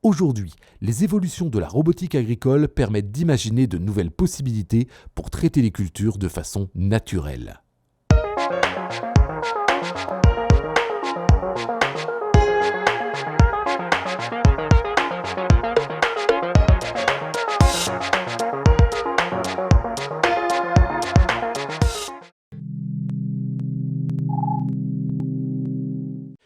Aujourd'hui, les évolutions de la robotique agricole permettent d'imaginer de nouvelles possibilités pour traiter les cultures de façon naturelle.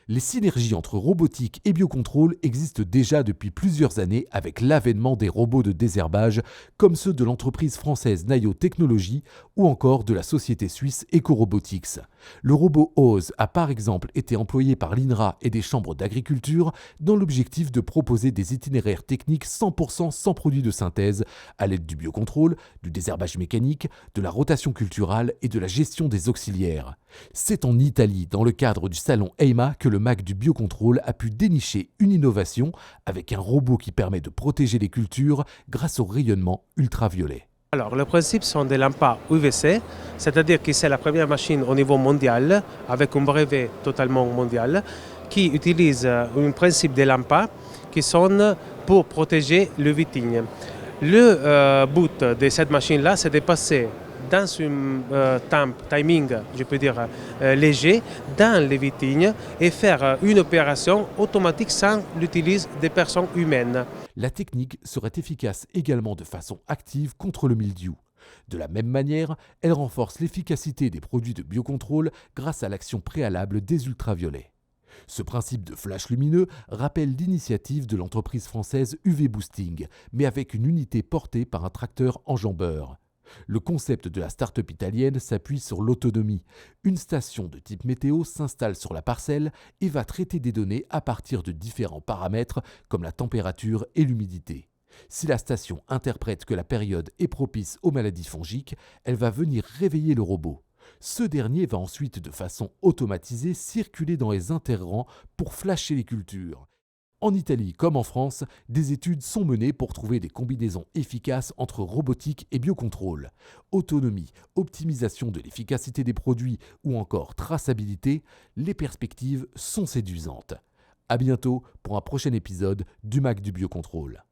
Les synergies entre robotique et biocontrôle existent déjà depuis plusieurs années avec l'avènement des robots de désherbage comme ceux de l'entreprise française Naio Technologies ou encore de la société suisse EcoRobotics. Le robot OZE a par exemple été employé par l'INRA et des chambres d'agriculture dans l'objectif de proposer des itinéraires techniques 100% sans produits de synthèse à l'aide du biocontrôle, du désherbage mécanique, de la rotation culturale et de la gestion des auxiliaires. C'est en Italie, dans le cadre du salon EIMA, que le MAC du biocontrôle a pu dénicher une innovation avec un robot qui permet de protéger les cultures grâce au rayonnement ultraviolet. Alors, le principe sont des lampes UVC, c'est-à-dire que c'est la première machine au niveau mondial, avec un brevet totalement mondial, qui utilise un principe des lampes qui sont pour protéger le vigne. Le but de cette machine-là, c'est de passer dans un timing, je peux dire, léger, dans les vignes et faire une opération automatique sans l'utilisation des personnes humaines. La technique serait efficace également de façon active contre le mildiou. De la même manière, elle renforce l'efficacité des produits de biocontrôle grâce à l'action préalable des ultraviolets. Ce principe de flash lumineux rappelle l'initiative de l'entreprise française UV Boosting, mais avec une unité portée par un tracteur enjambeur. Le concept de la start-up italienne s'appuie sur l'autonomie. Une station de type météo s'installe sur la parcelle et va traiter des données à partir de différents paramètres comme la température et l'humidité. Si la station interprète que la période est propice aux maladies fongiques, elle va venir réveiller le robot. Ce dernier va ensuite de façon automatisée circuler dans les interrangs pour flasher les cultures. En Italie comme en France, des études sont menées pour trouver des combinaisons efficaces entre robotique et biocontrôle. Autonomie, optimisation de l'efficacité des produits ou encore traçabilité, les perspectives sont séduisantes. À bientôt pour un prochain épisode du MAC du biocontrôle.